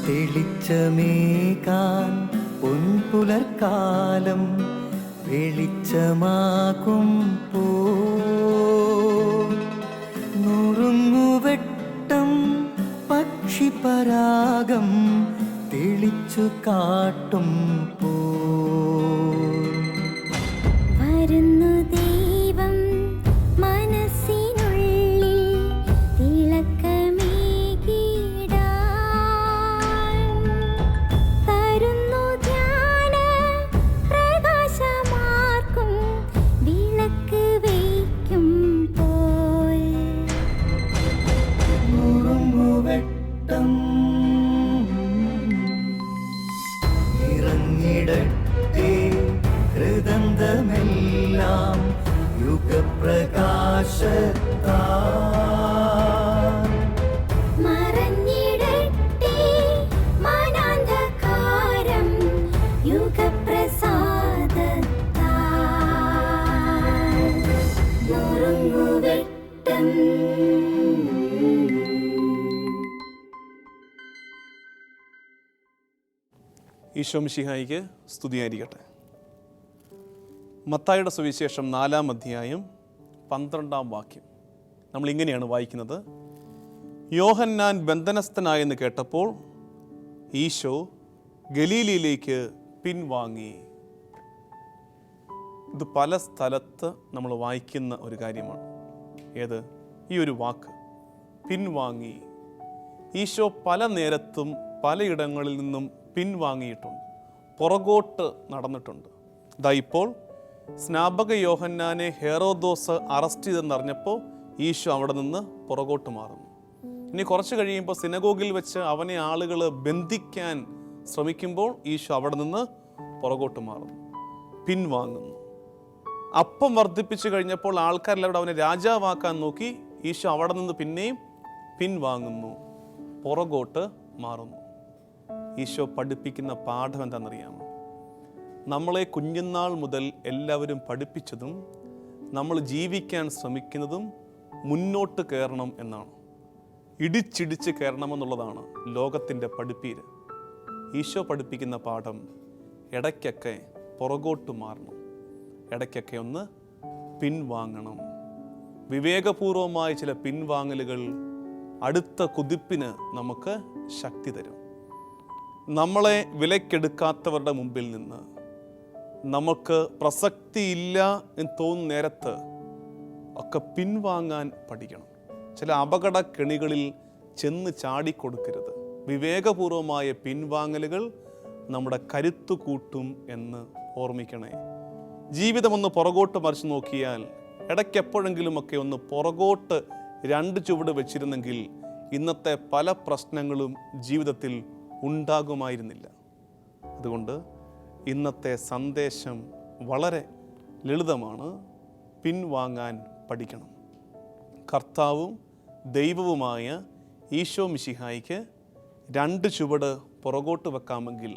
തെളിച്ചമേകാൻ പൊൻപുലർക്കാലം വെളിച്ചമാകും നുറുങ്ങുവെട്ടം പക്ഷിപരാഗം തെളിച്ചു കാട്ടും വരുന്നു ദൈവം മനസ്സിനുള്ളിൽ തിളക്കമേകിടാൻ തരുന്നു ധ്യാന പ്രകാശമാർക്കും വിളക്ക് വയ്ക്കും പോൽ നുറുങ്ങുവെട്ടം ഇറങ്ങിടട്ടെ ഹൃദന്തമെല്ലാം യുഗപ്രകാശത്താൽ മറഞ്ഞിടട്ടെ മനാന്ധകാരം യുഗപ്രസാദത്താൽ നുറുങ്ങുവെട്ടം. ഈശോ മിശിഹായിക്ക് സ്തുതിയായിരിക്കട്ടെ. മത്തായിയുടെ സുവിശേഷം 4-ാം അധ്യായം 12-ാം വാക്യം നമ്മളിങ്ങനെയാണ് വായിക്കുന്നത്. യോഹന്നാൻ ബന്ധനസ്ഥനായെന്ന് കേട്ടപ്പോൾ ഈശോ ഗലീലയിലേക്ക് പിൻവാങ്ങി. ഇത് പല സ്ഥലത്ത് നമ്മൾ വായിക്കുന്ന ഒരു കാര്യമാണ്. ഏത്? ഈ ഒരു വാക്ക് പിൻവാങ്ങി. ഈശോ പല നേരത്തും പലയിടങ്ങളിൽ നിന്നും പിൻവാങ്ങിയിട്ടുണ്ട്, പുറകോട്ട് നടന്നിട്ടുണ്ട്. ഇതാ ഇപ്പോൾ സ്നാപക യോഹന്നാനെ ഹെറോദോസ് അറസ്റ്റ് ചെയ്തെന്നറിഞ്ഞപ്പോൾ ഈശോ അവിടെ നിന്ന് പുറകോട്ട് മാറുന്നു. ഇനി കുറച്ച് കഴിയുമ്പോൾ സിനഗോഗിൽ വെച്ച് അവനെ ആളുകൾ ബന്ധിക്കാൻ ശ്രമിക്കുമ്പോൾ ഈശോ അവിടെ നിന്ന് പുറകോട്ട് മാറുന്നു, പിൻവാങ്ങുന്നു. അപ്പം വർദ്ധിപ്പിച്ചു കഴിഞ്ഞപ്പോൾ ആൾക്കാരെല്ലാവരും അവനെ രാജാവാക്കാൻ നോക്കി. ഈശോ അവിടെ നിന്ന് പിന്നെയും പിൻവാങ്ങുന്നു, പുറകോട്ട് മാറുന്നു. ഈശോ പഠിപ്പിക്കുന്ന പാഠം എന്താണെന്നറിയാമോ? നമ്മളെ കുഞ്ഞുനാൾ മുതൽ എല്ലാവരും പഠിപ്പിച്ചതും നമ്മൾ ജീവിക്കാൻ ശ്രമിക്കുന്നതും മുന്നോട്ട് കയറണം എന്നാണ്. ഇടിച്ചിടിച്ച് കയറണമെന്നുള്ളതാണ് ലോകത്തിൻ്റെ പഠിപ്പീര്. ഈശോ പഠിപ്പിക്കുന്ന പാഠം ഇടയ്ക്കൊക്കെ പുറകോട്ട് മാറണം, ഇടയ്ക്കൊക്കെ ഒന്ന് പിൻവാങ്ങണം. വിവേകപൂർവമായ ചില പിൻവാങ്ങലുകൾ അടുത്ത കുതിപ്പിന് നമുക്ക് ശക്തി തരും. നമ്മളെ വിലക്കെടുക്കാത്തവരുടെ മുമ്പിൽ നിന്ന് നമുക്ക് പ്രസക്തിയില്ല എന്ന് തോന്നുന്ന നേരത്ത് ഒക്കെ പിൻവാങ്ങാൻ പഠിക്കണം. ചില അപകട കെണികളിൽ ചെന്ന് ചാടിക്കൊടുക്കരുത്. വിവേകപൂർവമായ പിൻവാങ്ങലുകൾ നമ്മുടെ കരുത്തു കൂട്ടും എന്ന് ഓർമ്മിക്കണേ. ജീവിതമൊന്ന് പുറകോട്ട് മറിച്ച് നോക്കിയാൽ ഇടയ്ക്കെപ്പോഴെങ്കിലുമൊക്കെ ഒന്ന് പുറകോട്ട് 2 ചുവട് വെച്ചിരുന്നെങ്കിൽ ഇന്നത്തെ പല പ്രശ്നങ്ങളും ജീവിതത്തിൽ ഉണ്ടാകുമായിരുന്നില്ല. അതുകൊണ്ട് ഇന്നത്തെ സന്ദേശം വളരെ ലളിതമാണ്. പിൻവാങ്ങാൻ പഠിക്കണം. കർത്താവും ദൈവവുമായ ഈശോ മിശിഹായിക്ക് 2 ചുവട് പുറകോട്ട് വെക്കാമെങ്കിൽ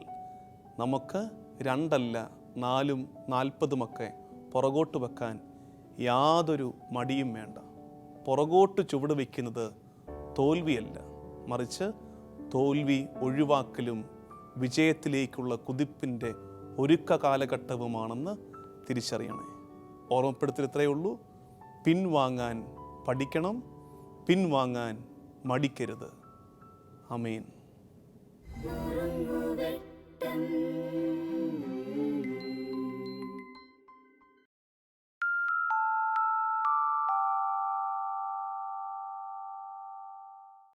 നമുക്ക് 2 അല്ല 4ഉം 40ഉമൊക്കെ പുറകോട്ട് വെക്കാൻ യാതൊരു മടിയും വേണ്ട. പുറകോട്ട് ചുവട് വയ്ക്കുന്നത് തോൽവിയല്ല, മറിച്ച് തോൽവി ഒഴിവാക്കലും വിജയത്തിലേക്കുള്ള കുതിപ്പിൻ്റെ ഒരുക്ക കാലഘട്ടവുമാണെന്ന് തിരിച്ചറിയണേ. ഓർമ്മപ്പെടുത്തൽ ഇത്രയേ ഉള്ളൂ. പിൻവാങ്ങാൻ പഠിക്കണം, പിൻവാങ്ങാൻ മടിക്കരുത്. ആമേൻ.